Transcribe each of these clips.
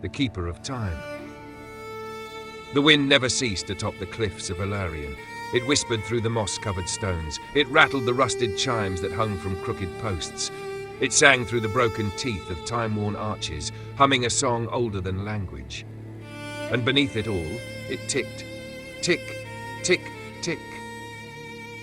the keeper of time. The wind never ceased atop the cliffs of Valerian. It whispered through the moss-covered stones. It rattled the rusted chimes that hung from crooked posts. It sang through the broken teeth of time-worn arches, humming a song older than language. And beneath it all, it ticked. Tick, tick, tick.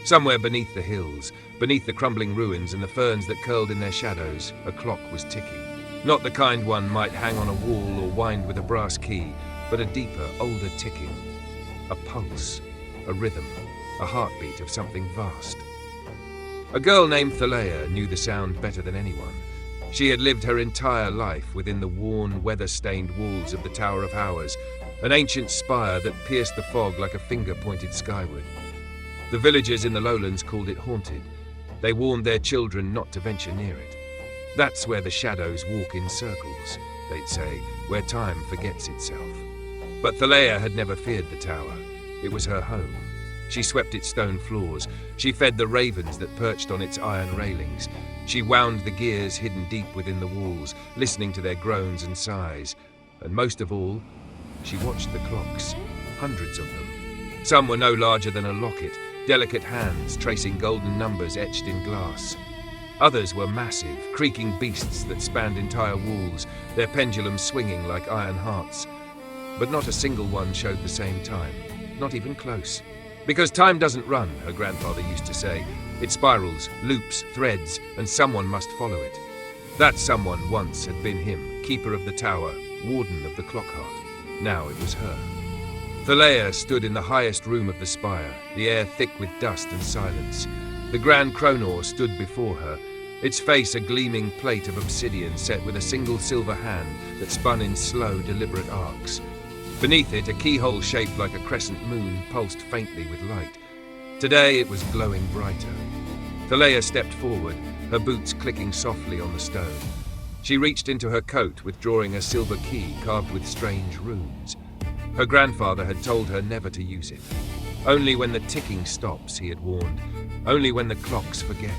Somewhere beneath the hills, beneath the crumbling ruins and the ferns that curled in their shadows, a clock was ticking. Not the kind one might hang on a wall or wind with a brass key, but a deeper, older ticking. A pulse, a rhythm, a heartbeat of something vast. A girl named Thaleia knew the sound better than anyone. She had lived her entire life within the worn, weather-stained walls of the Tower of Hours, an ancient spire that pierced the fog like a finger pointed skyward. The villagers in the lowlands called it haunted. They warned their children not to venture near it. That's where the shadows walk in circles, they'd say, where time forgets itself. But Thaleia had never feared the tower. It was her home. She swept its stone floors. She fed the ravens that perched on its iron railings. She wound the gears hidden deep within the walls, listening to their groans and sighs. And most of all, she watched the clocks, hundreds of them. Some were no larger than a locket, delicate hands tracing golden numbers etched in glass. Others were massive, creaking beasts that spanned entire walls, their pendulums swinging like iron hearts. But not a single one showed the same time, not even close. Because time doesn't run, her grandfather used to say. It spirals, loops, threads, and someone must follow it. That someone once had been him, keeper of the tower, warden of the clock heart. Now it was her. Thaleia stood in the highest room of the spire, the air thick with dust and silence. The Grand Chronor stood before her, its face a gleaming plate of obsidian set with a single silver hand that spun in slow, deliberate arcs. Beneath it, a keyhole shaped like a crescent moon pulsed faintly with light. Today it was glowing brighter. Thaleia stepped forward, her boots clicking softly on the stone. She reached into her coat, withdrawing a silver key carved with strange runes. Her grandfather had told her never to use it. Only when the ticking stops, he had warned. Only when the clocks forget.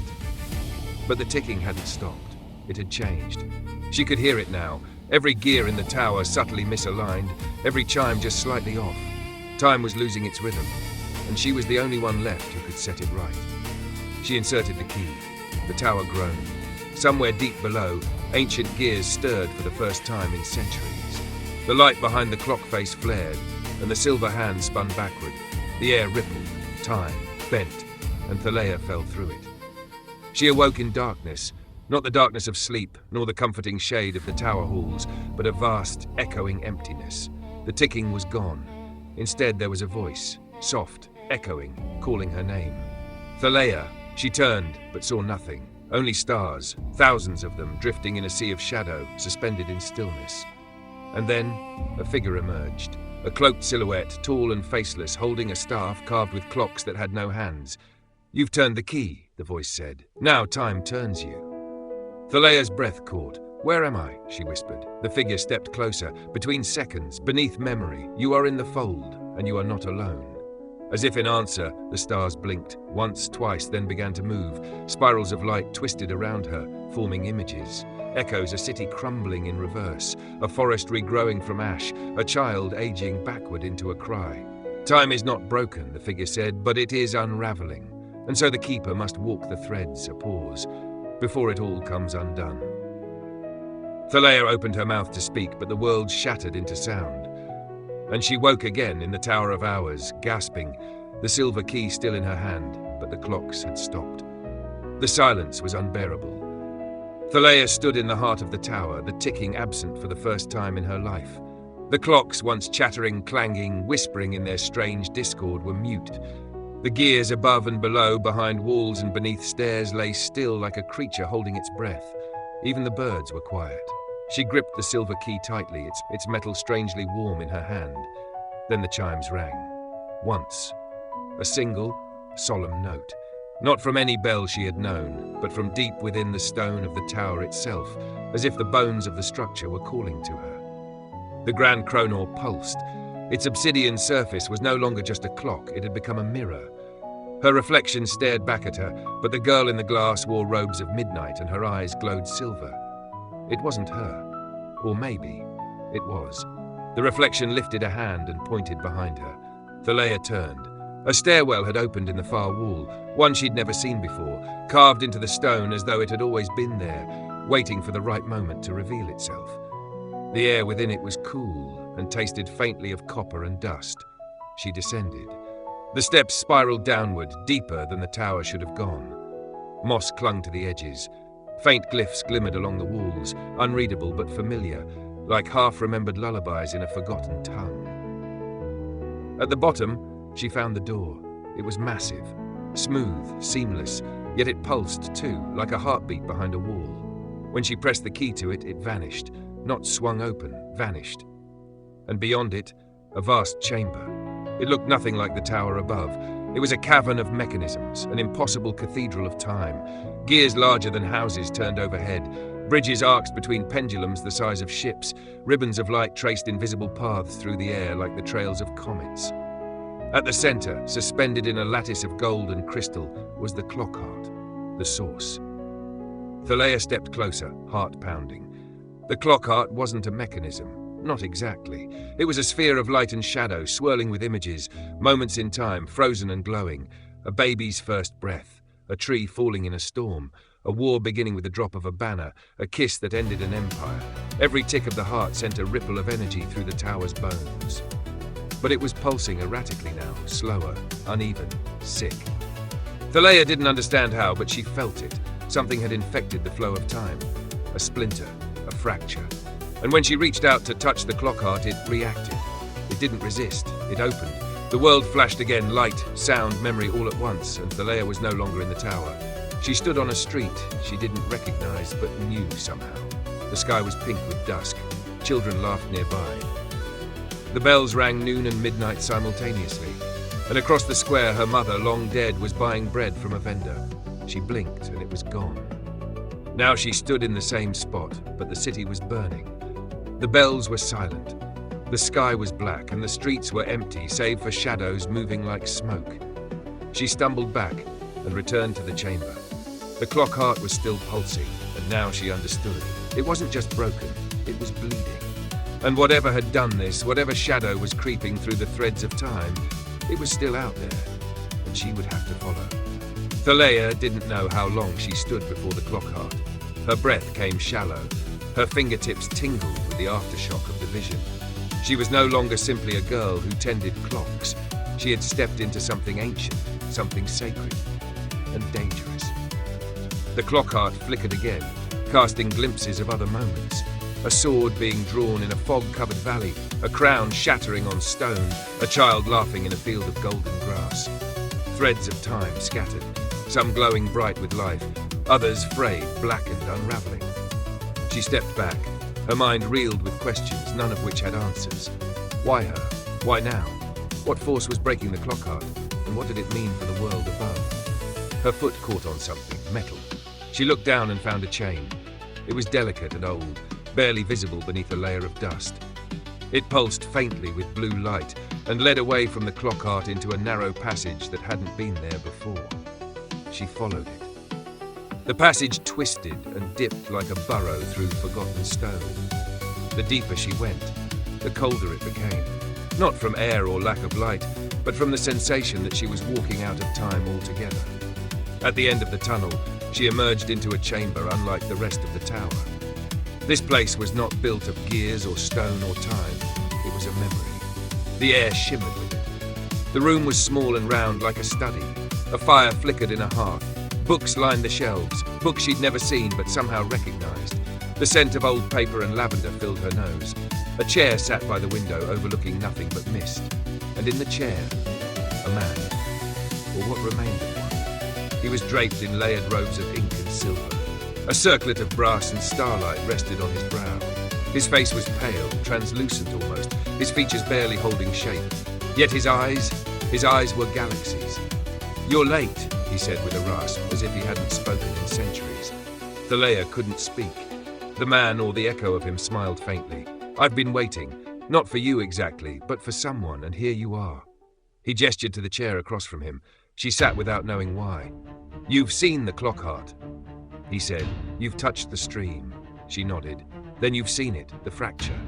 But the ticking hadn't stopped. It had changed. She could hear it now. Every gear in the tower subtly misaligned, every chime just slightly off. Time was losing its rhythm, and she was the only one left who could set it right. She inserted the key. The tower groaned. Somewhere deep below, ancient gears stirred for the first time in centuries. The light behind the clock face flared, and the silver hand spun backward. The air rippled, time bent, and Thaleia fell through it. She awoke in darkness, not the darkness of sleep, nor the comforting shade of the tower halls, but a vast, echoing emptiness. The ticking was gone. Instead, there was a voice, soft, echoing, calling her name. Thaleia. She turned, but saw nothing. Only stars, thousands of them, drifting in a sea of shadow, suspended in stillness. And then, a figure emerged. A cloaked silhouette, tall and faceless, holding a staff carved with clocks that had no hands. "You've turned the key," the voice said. "Now time turns you." Thaleia's breath caught. "Where am I?" she whispered. The figure stepped closer. Between seconds, beneath memory, "You are in the fold, and you are not alone." As if in answer, the stars blinked, once, twice, then began to move. Spirals of light twisted around her, forming images. Echoes, a city crumbling in reverse, a forest regrowing from ash, a child aging backward into a cry. "Time is not broken," the figure said, "but it is unraveling. And so the keeper must walk the threads, a pause, before it all comes undone." Thaleia opened her mouth to speak, but the world shattered into sound. And she woke again in the Tower of Hours, gasping, the silver key still in her hand, but the clocks had stopped. The silence was unbearable. Thaleia stood in the heart of the tower, the ticking absent for the first time in her life. The clocks, once chattering, clanging, whispering in their strange discord, were mute. The gears above and below, behind walls and beneath stairs, lay still like a creature holding its breath. Even the birds were quiet. She gripped the silver key tightly, its metal strangely warm in her hand. Then the chimes rang. Once. A single, solemn note. Not from any bell she had known, but from deep within the stone of the tower itself, as if the bones of the structure were calling to her. The Grand Chronor pulsed. Its obsidian surface was no longer just a clock, it had become a mirror. Her reflection stared back at her, but the girl in the glass wore robes of midnight and her eyes glowed silver. It wasn't her. Or maybe. It was. The reflection lifted a hand and pointed behind her. Thaleia turned. A stairwell had opened in the far wall, one she'd never seen before, carved into the stone as though it had always been there, waiting for the right moment to reveal itself. The air within it was cool and tasted faintly of copper and dust. She descended. The steps spiraled downward, deeper than the tower should have gone. Moss clung to the edges. Faint glyphs glimmered along the walls, unreadable but familiar, like half-remembered lullabies in a forgotten tongue. At the bottom, she found the door. It was massive, smooth, seamless, yet it pulsed too, like a heartbeat behind a wall. When she pressed the key to it, it vanished, not swung open, vanished. And beyond it, a vast chamber. It looked nothing like the tower above. It was a cavern of mechanisms, an impossible cathedral of time. Gears larger than houses turned overhead, bridges arched between pendulums the size of ships, ribbons of light traced invisible paths through the air like the trails of comets. At the center, suspended in a lattice of gold and crystal, was the clock heart, the source. Thaleia stepped closer, heart pounding. The clock heart wasn't a mechanism. Not exactly. It was a sphere of light and shadow, swirling with images, moments in time, frozen and glowing. A baby's first breath, a tree falling in a storm, a war beginning with the drop of a banner, a kiss that ended an empire. Every tick of the heart sent a ripple of energy through the tower's bones. But it was pulsing erratically now, slower, uneven, sick. Thaleia didn't understand how, but she felt it. Something had infected the flow of time. A splinter, a fracture. And when she reached out to touch the clock heart, it reacted. It didn't resist. It opened. The world flashed again, light, sound, memory all at once, and Thaleia was no longer in the tower. She stood on a street she didn't recognize but knew somehow. The sky was pink with dusk. Children laughed nearby. The bells rang noon and midnight simultaneously, and across the square her mother, long dead, was buying bread from a vendor. She blinked and it was gone. Now she stood in the same spot, but the city was burning. The bells were silent. The sky was black and the streets were empty, save for shadows moving like smoke. She stumbled back and returned to the chamber. The clock heart was still pulsing, and now she understood. It wasn't just broken, it was bleeding. And whatever had done this, whatever shadow was creeping through the threads of time, it was still out there, and she would have to follow. Thaleia didn't know how long she stood before the clock heart. Her breath came shallow. Her fingertips tingled with the aftershock of the vision. She was no longer simply a girl who tended clocks. She had stepped into something ancient, something sacred, and dangerous. The clock heart flickered again, casting glimpses of other moments. A sword being drawn in a fog-covered valley, a crown shattering on stone, a child laughing in a field of golden grass. Threads of time scattered, some glowing bright with life, others frayed, blackened, unraveling. She stepped back. Her mind reeled with questions, none of which had answers. Why her? Why now? What force was breaking the clock heart? And what did it mean for the world above? Her foot caught on something, metal. She looked down and found a chain. It was delicate and old, barely visible beneath a layer of dust. It pulsed faintly with blue light and led away from the clock heart into a narrow passage that hadn't been there before. She followed it. The passage twisted and dipped like a burrow through forgotten stone. The deeper she went, the colder it became. Not from air or lack of light, but from the sensation that she was walking out of time altogether. At the end of the tunnel, she emerged into a chamber unlike the rest of the tower. This place was not built of gears or stone or time. It was a memory. The air shimmered with it. The room was small and round like a study. A fire flickered in a hearth. Books lined the shelves, books she'd never seen but somehow recognized. The scent of old paper and lavender filled her nose. A chair sat by the window overlooking nothing but mist. And in the chair, a man. Or what remained of one. He was draped in layered robes of ink and silver. A circlet of brass and starlight rested on his brow. His face was pale, translucent almost, his features barely holding shape. Yet his eyes were galaxies. "You're late," he said with a rasp, as if he hadn't spoken in centuries. Thaleia couldn't speak. The man, or the echo of him, smiled faintly. "I've been waiting. Not for you exactly, but for someone, and here you are." He gestured to the chair across from him. She sat without knowing why. "You've seen the clock heart," he said. "You've touched the stream." She nodded. "Then you've seen it, the fracture."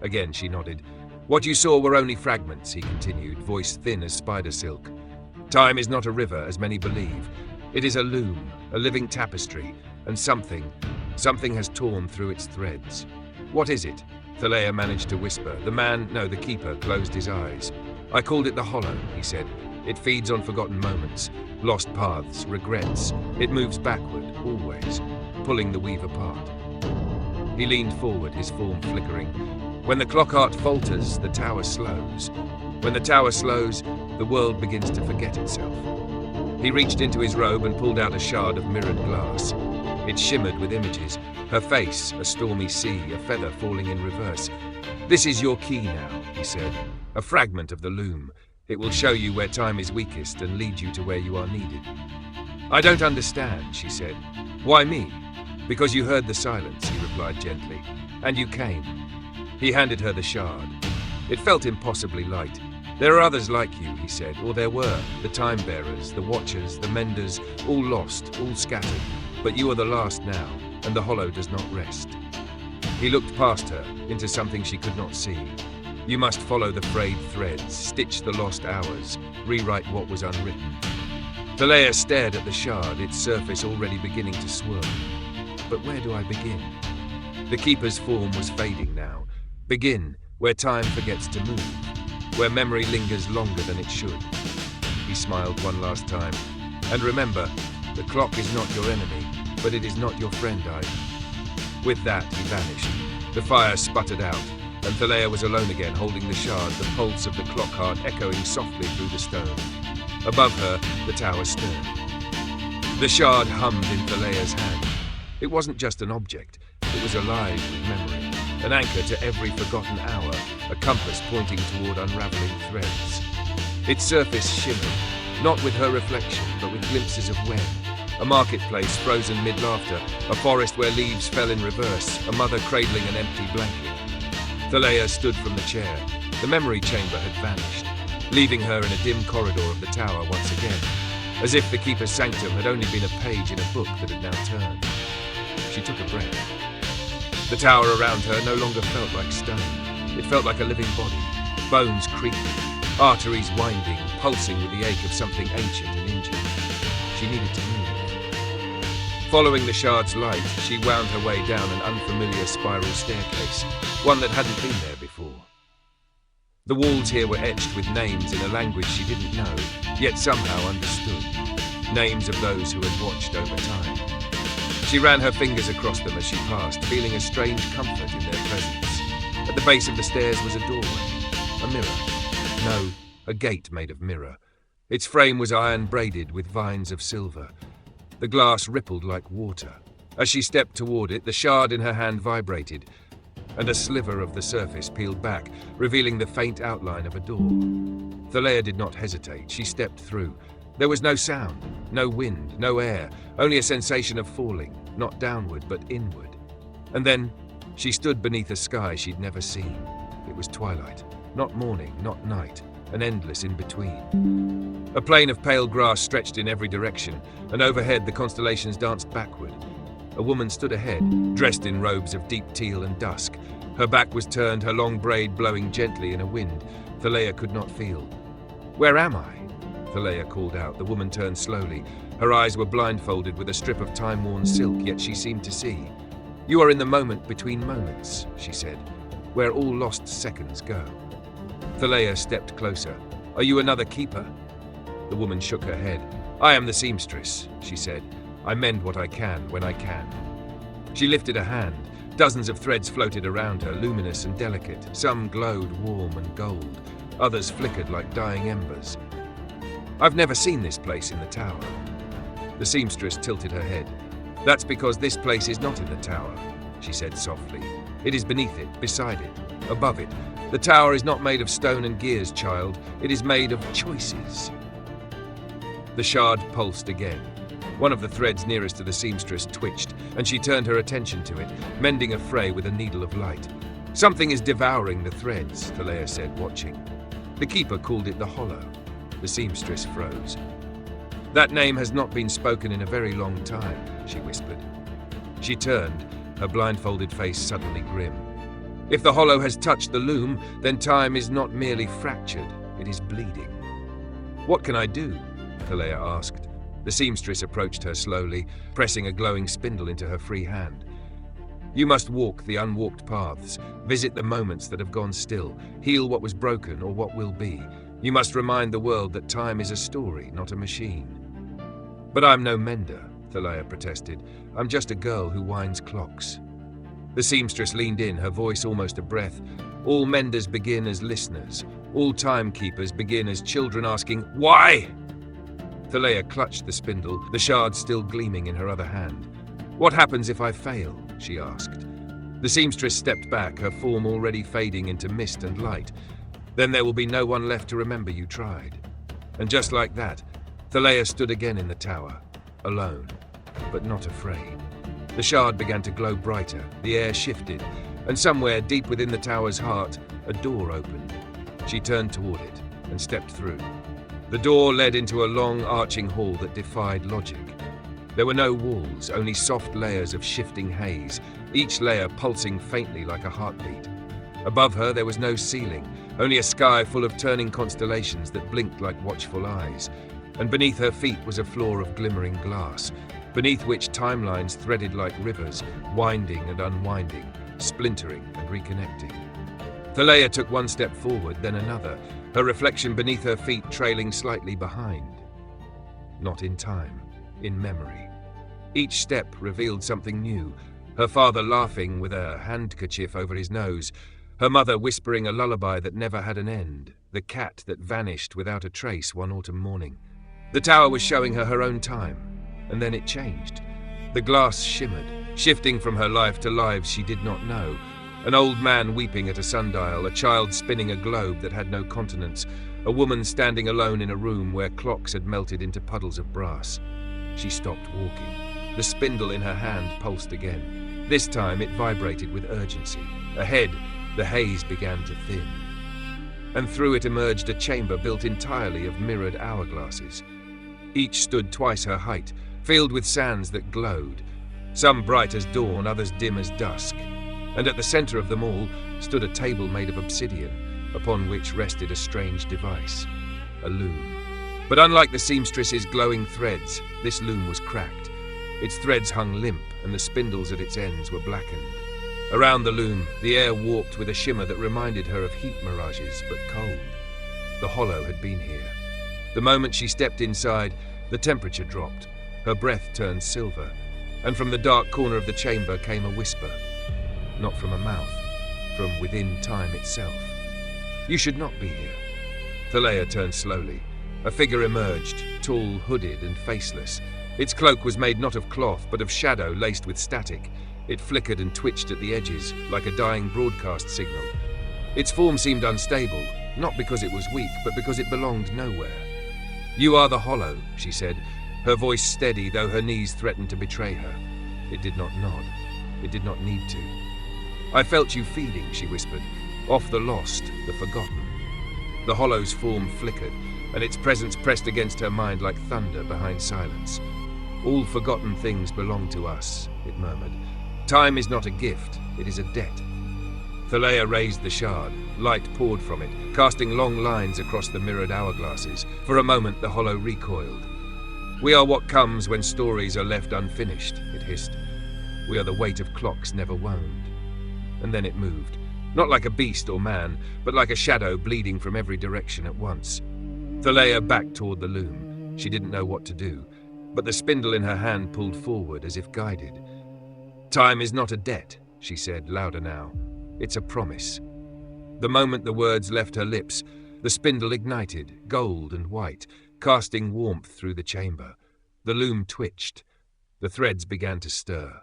Again she nodded. What you saw were only fragments, he continued, voice thin as spider silk. Time is not a river, as many believe. It is a loom, a living tapestry, and something has torn through its threads. What is it? Thaleia managed to whisper. The keeper, closed his eyes. I called it the Hollow, he said. It feeds on forgotten moments, lost paths, regrets. It moves backward, always, pulling the weave apart. He leaned forward, his form flickering. When the clockheart falters, the tower slows. When the tower slows, the world begins to forget itself. He reached into his robe and pulled out a shard of mirrored glass. It shimmered with images. Her face, a stormy sea, a feather falling in reverse. This is your key now, he said. A fragment of the loom. It will show you where time is weakest and lead you to where you are needed. I don't understand, she said. Why me? Because you heard the silence, he replied gently. And you came. He handed her the shard. It felt impossibly light. There are others like you, he said, or there were, the time-bearers, the watchers, the menders, all lost, all scattered. But you are the last now, and the Hollow does not rest. He looked past her, into something she could not see. You must follow the frayed threads, stitch the lost hours, rewrite what was unwritten. Thaleia stared at the shard, its surface already beginning to swirl. But where do I begin? The keeper's form was fading now. Begin, where time forgets to move, where memory lingers longer than it should. He smiled one last time. And remember, the clock is not your enemy, but it is not your friend either. With that, he vanished. The fire sputtered out, and Thaleia was alone again, holding the shard, the pulse of the clockheart echoing softly through the stone. Above her, the tower stirred. The shard hummed in Thaleia's hand. It wasn't just an object. It was alive with memory, an anchor to every forgotten hour, a compass pointing toward unraveling threads. Its surface shimmered, not with her reflection, but with glimpses of when. A marketplace frozen mid-laughter, a forest where leaves fell in reverse, a mother cradling an empty blanket. Thaleia stood from the chair. The memory chamber had vanished, leaving her in a dim corridor of the tower once again, as if the keeper's sanctum had only been a page in a book that had now turned. She took a breath. The tower around her no longer felt like stone. It felt like a living body, bones creaking, arteries winding, pulsing with the ache of something ancient and injured. She needed to move. Following the shard's light, she wound her way down an unfamiliar spiral staircase, one that hadn't been there before. The walls here were etched with names in a language she didn't know, yet somehow understood. Names of those who had watched over time. She ran her fingers across them as she passed, feeling a strange comfort in their presence. At the base of the stairs was a doorway, a mirror. No, a gate made of mirror. Its frame was iron braided with vines of silver. The glass rippled like water. As she stepped toward it, the shard in her hand vibrated, and a sliver of the surface peeled back, revealing the faint outline of a door. Thaleia did not hesitate. She stepped through. There was no sound, no wind, no air, only a sensation of falling, not downward, but inward. And then she stood beneath a sky she'd never seen. It was twilight, not morning, not night, an endless in-between. A plain of pale grass stretched in every direction, and overhead the constellations danced backward. A woman stood ahead, dressed in robes of deep teal and dusk. Her back was turned, her long braid blowing gently in a wind Thaleia could not feel. "Where am I?" Thaleia called out. The woman turned slowly. Her eyes were blindfolded with a strip of time-worn silk, yet she seemed to see. "You are in the moment between moments," she said, "where all lost seconds go." Thaleia stepped closer. "Are you another keeper?" The woman shook her head. "I am the seamstress," she said. "I mend what I can, when I can." She lifted a hand. Dozens of threads floated around her, luminous and delicate. Some glowed warm and gold. Others flickered like dying embers. "I've never seen this place in the tower." The seamstress tilted her head. "That's because this place is not in the tower," she said softly. "It is beneath it, beside it, above it. The tower is not made of stone and gears, child. It is made of choices." The shard pulsed again. One of the threads nearest to the seamstress twitched, and she turned her attention to it, mending a fray with a needle of light. "Something is devouring the threads," Thaleia said, watching. "The keeper called it the Hollow." The seamstress froze. "That name has not been spoken in a very long time," she whispered. She turned, her blindfolded face suddenly grim. If the hollow has touched the loom, then time is not merely fractured, it is bleeding. What can I do? Thaleia asked. The seamstress approached her slowly, pressing a glowing spindle into her free hand. You must walk the unwalked paths, visit the moments that have gone still, heal what was broken or what will be. You must remind the world that time is a story, not a machine. But I'm no mender, Thaleia protested. I'm just a girl who winds clocks. The seamstress leaned in, her voice almost a breath. All menders begin as listeners. All timekeepers begin as children asking, "Why?" Thaleia clutched the spindle, the shard still gleaming in her other hand. What happens if I fail? She asked. The seamstress stepped back, her form already fading into mist and light. Then there will be no one left to remember you tried. And just like that, Thaleia stood again in the tower, alone, but not afraid. The shard began to glow brighter, the air shifted, and somewhere deep within the tower's heart, a door opened. She turned toward it and stepped through. The door led into a long, arching hall that defied logic. There were no walls, only soft layers of shifting haze, each layer pulsing faintly like a heartbeat. Above her there was no ceiling, only a sky full of turning constellations that blinked like watchful eyes. And beneath her feet was a floor of glimmering glass, beneath which timelines threaded like rivers, winding and unwinding, splintering and reconnecting. Thaleia took one step forward, then another, her reflection beneath her feet trailing slightly behind. Not in time, in memory. Each step revealed something new, her father laughing with a handkerchief over his nose, her mother whispering a lullaby that never had an end, the cat that vanished without a trace one autumn morning. The tower was showing her own time, and then it changed. The glass shimmered, shifting from her life to lives she did not know. An old man weeping at a sundial, a child spinning a globe that had no continents, a woman standing alone in a room where clocks had melted into puddles of brass. She stopped walking. The spindle in her hand pulsed again. This time it vibrated with urgency. Ahead, the haze began to thin. And through it emerged a chamber built entirely of mirrored hourglasses. Each stood twice her height, filled with sands that glowed, some bright as dawn, others dim as dusk. And at the center of them all stood a table made of obsidian, upon which rested a strange device, a loom. But unlike the seamstress's glowing threads, this loom was cracked. Its threads hung limp, and the spindles at its ends were blackened. Around the loom, the air warped with a shimmer that reminded her of heat mirages, but cold. The hollow had been here. The moment she stepped inside, the temperature dropped, her breath turned silver, and from the dark corner of the chamber came a whisper. Not from a mouth, from within time itself. You should not be here. Thaleia turned slowly. A figure emerged, tall, hooded, and faceless. Its cloak was made not of cloth, but of shadow laced with static. It flickered and twitched at the edges, like a dying broadcast signal. Its form seemed unstable, not because it was weak, but because it belonged nowhere. You are the hollow, she said, her voice steady, though her knees threatened to betray her. It did not nod. It did not need to. I felt you feeding, she whispered, off the lost, the forgotten. The hollow's form flickered, and its presence pressed against her mind like thunder behind silence. All forgotten things belong to us, it murmured. Time is not a gift, it is a debt. Thaleia raised the shard. Light poured from it, casting long lines across the mirrored hourglasses. For a moment, the hollow recoiled. We are what comes when stories are left unfinished, it hissed. We are the weight of clocks never wound. And then it moved, not like a beast or man, but like a shadow bleeding from every direction at once. Thaleia backed toward the loom. She didn't know what to do, but the spindle in her hand pulled forward as if guided. Time is not a debt, she said, louder now. It's a promise. The moment the words left her lips, the spindle ignited, gold and white, casting warmth through the chamber. The loom twitched. The threads began to stir.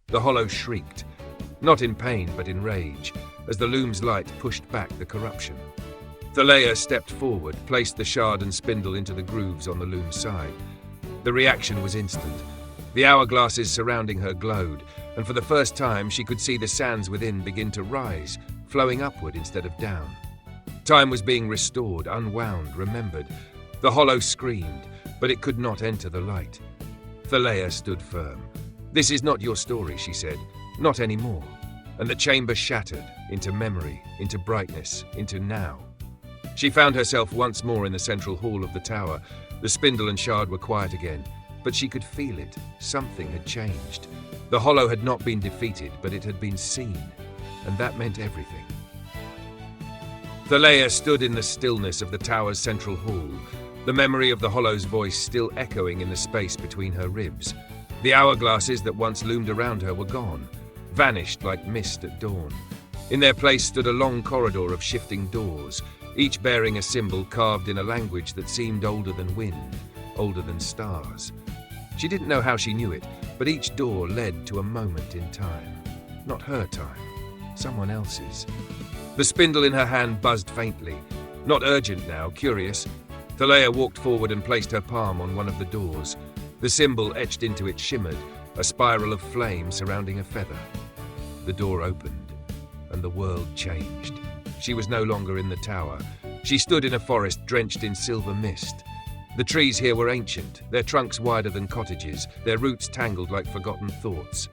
The hollow shrieked, not in pain but in rage, as the loom's light pushed back the corruption. Thaleia stepped forward, placed the shard and spindle into the grooves on the loom's side. The reaction was instant. The hourglasses surrounding her glowed, and for the first time she could see the sands within begin to rise, flowing upward instead of down. Time was being restored, unwound, remembered. The hollow screamed, but it could not enter the light. Thaleia stood firm. This is not your story, she said. Not anymore. and the chamber shattered into memory, into brightness, into now. She found herself once more in the central hall of the tower. The spindle and shard were quiet again, but she could feel it. Something had changed. The hollow had not been defeated, but it had been seen, and that meant everything. Thaleia stood in the stillness of the tower's central hall, the memory of the hollow's voice still echoing in the space between her ribs. The hourglasses that once loomed around her were gone, vanished like mist at dawn. In their place stood a long corridor of shifting doors, each bearing a symbol carved in a language that seemed older than wind, older than stars. She didn't know how she knew it, but each door led to a moment in time. Not her time, someone else's. The spindle in her hand buzzed faintly. Not urgent now, curious. Thaleia walked forward and placed her palm on one of the doors. The symbol etched into it shimmered, a spiral of flame surrounding a feather. The door opened, and the world changed. She was no longer in the tower. She stood in a forest drenched in silver mist. The trees here were ancient, their trunks wider than cottages, their roots tangled like forgotten thoughts.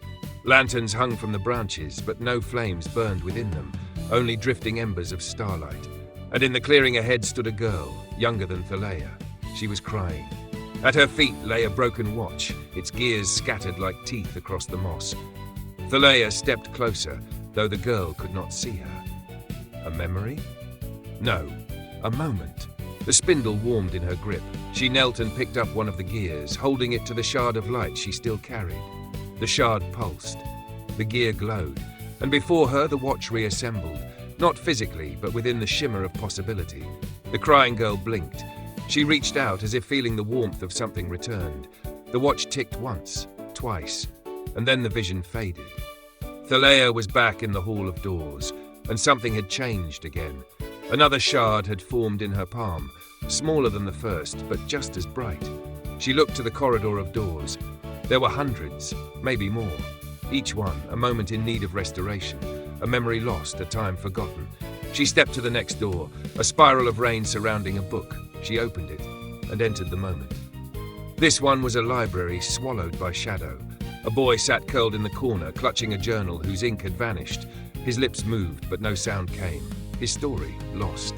Lanterns hung from the branches, but no flames burned within them, only drifting embers of starlight. And in the clearing ahead stood a girl, younger than Thaleia. She was crying. At her feet lay a broken watch, its gears scattered like teeth across the moss. Thaleia stepped closer, though the girl could not see her. A memory? No, a moment. The spindle warmed in her grip. She knelt and picked up one of the gears, holding it to the shard of light she still carried. The shard pulsed. The gear glowed, and before her the watch reassembled, not physically, but within the shimmer of possibility. The crying girl blinked. She reached out as if feeling the warmth of something returned. The watch ticked once, twice, and then the vision faded. Thaleia was back in the Hall of Doors, and something had changed again. Another shard had formed in her palm, smaller than the first, but just as bright. She looked to the corridor of doors. There were hundreds, maybe more. Each one a moment in need of restoration, a memory lost, a time forgotten. She stepped to the next door, a spiral of rain surrounding a book. She opened it and entered the moment. This one was a library swallowed by shadow. A boy sat curled in the corner, clutching a journal whose ink had vanished. His lips moved, but no sound came. His story lost.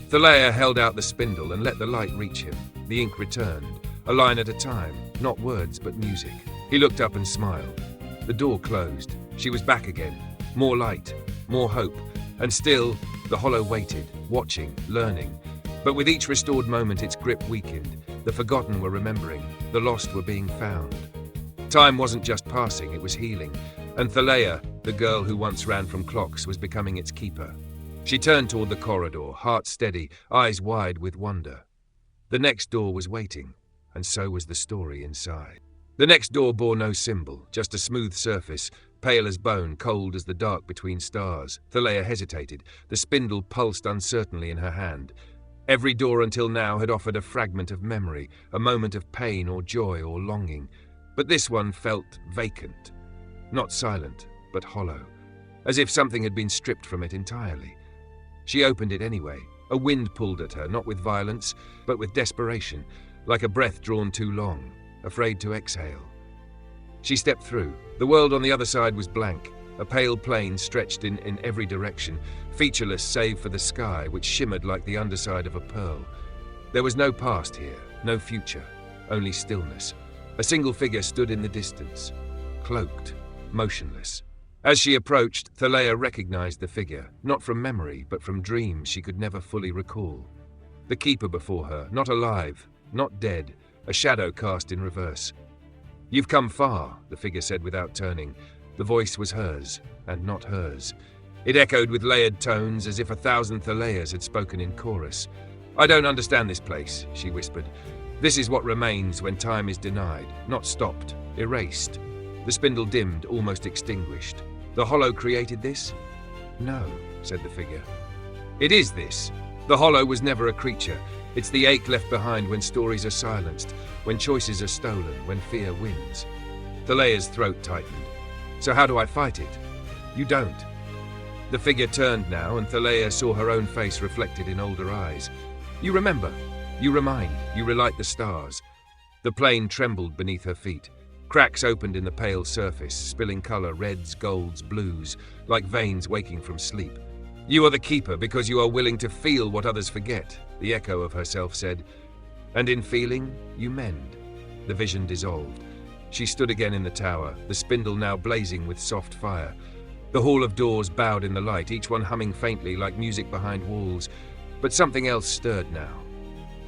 Thaleia held out the spindle and let the light reach him. The ink returned, a line at a time, not words but music. He looked up and smiled. The door closed. She was back again. More light, more hope, and still the hollow waited, watching, learning. But with each restored moment its grip weakened. The forgotten were remembering, the lost were being found. Time wasn't just passing, it was healing, and Thaleia, the girl who once ran from clocks, was becoming its keeper. She turned toward the corridor, heart steady, eyes wide with wonder. The next door was waiting, and so was the story inside. The next door bore no symbol, just a smooth surface, pale as bone, cold as the dark between stars. Thaleia hesitated. The spindle pulsed uncertainly in her hand. Every door until now had offered a fragment of memory, a moment of pain or joy or longing. But this one felt vacant. Not silent, but hollow, as if something had been stripped from it entirely. She opened it anyway. A wind pulled at her, not with violence, but with desperation, like a breath drawn too long, afraid to exhale. She stepped through. The world on the other side was blank, a pale plain stretched in every direction, featureless save for the sky, which shimmered like the underside of a pearl. There was no past here, no future, only stillness. A single figure stood in the distance, cloaked, motionless. As she approached, Thaleia recognized the figure, not from memory, but from dreams she could never fully recall. The keeper before her, not alive, not dead, a shadow cast in reverse. "You've come far," the figure said without turning. The voice was hers, and not hers. It echoed with layered tones as if 1,000 Thaleias had spoken in chorus. "I don't understand this place," she whispered. "This is what remains when time is denied, not stopped, erased." The spindle dimmed, almost extinguished. "The hollow created this?" "No," said the figure. "It is this. The hollow was never a creature. It's the ache left behind when stories are silenced, when choices are stolen, when fear wins." Thaleia's throat tightened. "So how do I fight it?" "You don't." The figure turned now, and Thaleia saw her own face reflected in older eyes. "You remember. You remind. You relight the stars." The plain trembled beneath her feet. Cracks opened in the pale surface, spilling colour, reds, golds, blues, like veins waking from sleep. "You are the keeper because you are willing to feel what others forget," the echo of herself said. "And in feeling, you mend." The vision dissolved. She stood again in the tower, the spindle now blazing with soft fire. The hall of doors bowed in the light, each one humming faintly like music behind walls. But something else stirred now.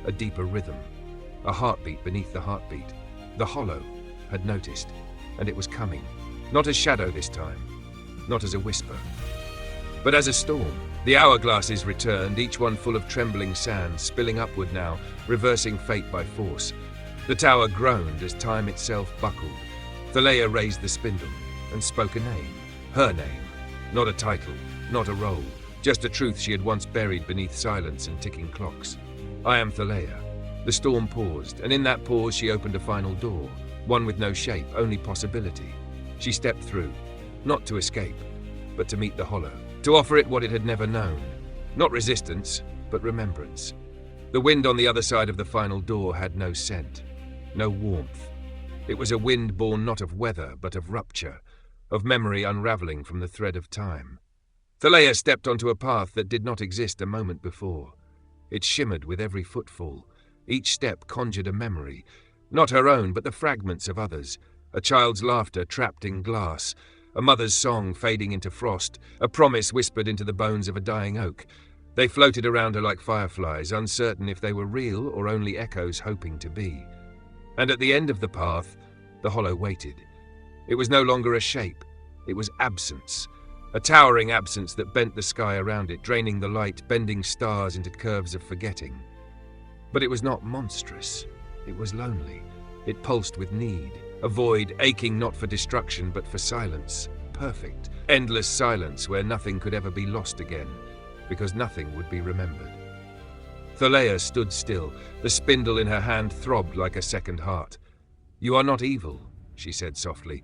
A deeper rhythm. A heartbeat beneath the heartbeat. The hollow had noticed, and it was coming. Not as shadow this time. Not as a whisper. But as a storm. The hourglasses returned, each one full of trembling sand, spilling upward now, reversing fate by force. The tower groaned as time itself buckled. Thaleia raised the spindle and spoke a name. Her name. Not a title, not a role. Just a truth she had once buried beneath silence and ticking clocks. "I am Thaleia." The storm paused, and in that pause she opened a final door. One with no shape, only possibility. She stepped through, not to escape, but to meet the hollow. To offer it what it had never known. Not resistance, but remembrance. The wind on the other side of the final door had no scent, no warmth. It was a wind born not of weather, but of rupture, of memory unravelling from the thread of time. Thaleia stepped onto a path that did not exist a moment before. It shimmered with every footfall. Each step conjured a memory, not her own, but the fragments of others. A child's laughter trapped in glass, a mother's song fading into frost, a promise whispered into the bones of a dying oak. They floated around her like fireflies, uncertain if they were real or only echoes hoping to be. And at the end of the path, the hollow waited. It was no longer a shape. It was absence. A towering absence that bent the sky around it, draining the light, bending stars into curves of forgetting. But it was not monstrous. It was lonely. It pulsed with need. A void aching not for destruction but for silence. Perfect, endless silence where nothing could ever be lost again, because nothing would be remembered. Thaleia stood still. The spindle in her hand throbbed like a second heart. "You are not evil," she said softly.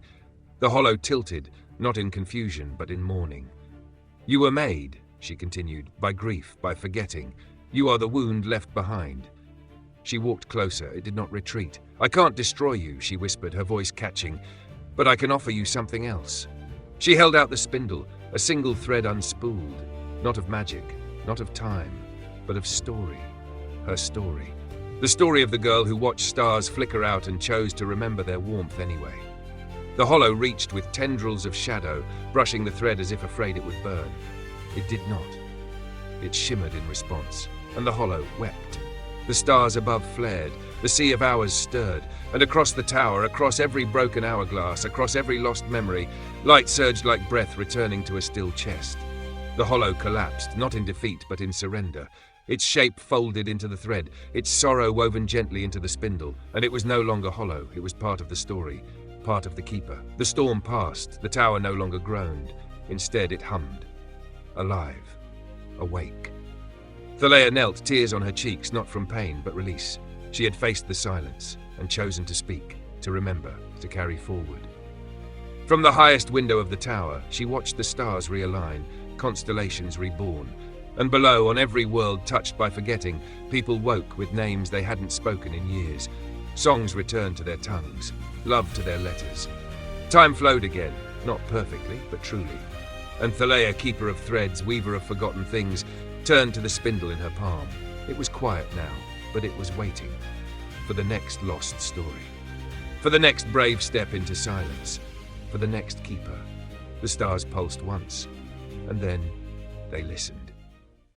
The hollow tilted, not in confusion but in mourning. "You were made," she continued, "by grief, by forgetting. You are the wound left behind." She walked closer. It did not retreat. "I can't destroy you," she whispered, her voice catching, "but I can offer you something else." She held out the spindle, a single thread unspooled, not of magic, not of time, but of story. Her story. The story of the girl who watched stars flicker out and chose to remember their warmth anyway. The hollow reached with tendrils of shadow, brushing the thread as if afraid it would burn. It did not. It shimmered in response, and the hollow wept. The stars above flared, the sea of hours stirred, and across the tower, across every broken hourglass, across every lost memory, light surged like breath returning to a still chest. The hollow collapsed, not in defeat but in surrender. Its shape folded into the thread, its sorrow woven gently into the spindle, and it was no longer hollow. It was part of the story, part of the keeper. The storm passed, the tower no longer groaned. Instead it hummed. Alive. Awake. Thaleia knelt, tears on her cheeks, not from pain, but release. She had faced the silence, and chosen to speak, to remember, to carry forward. From the highest window of the tower, she watched the stars realign, constellations reborn. And below, on every world touched by forgetting, people woke with names they hadn't spoken in years. Songs returned to their tongues, love to their letters. Time flowed again, not perfectly, but truly. And Thaleia, keeper of threads, weaver of forgotten things, turned to the spindle in her palm. It was quiet now, but it was waiting for the next lost story, for the next brave step into silence, for the next keeper. The stars pulsed once, and then they listened.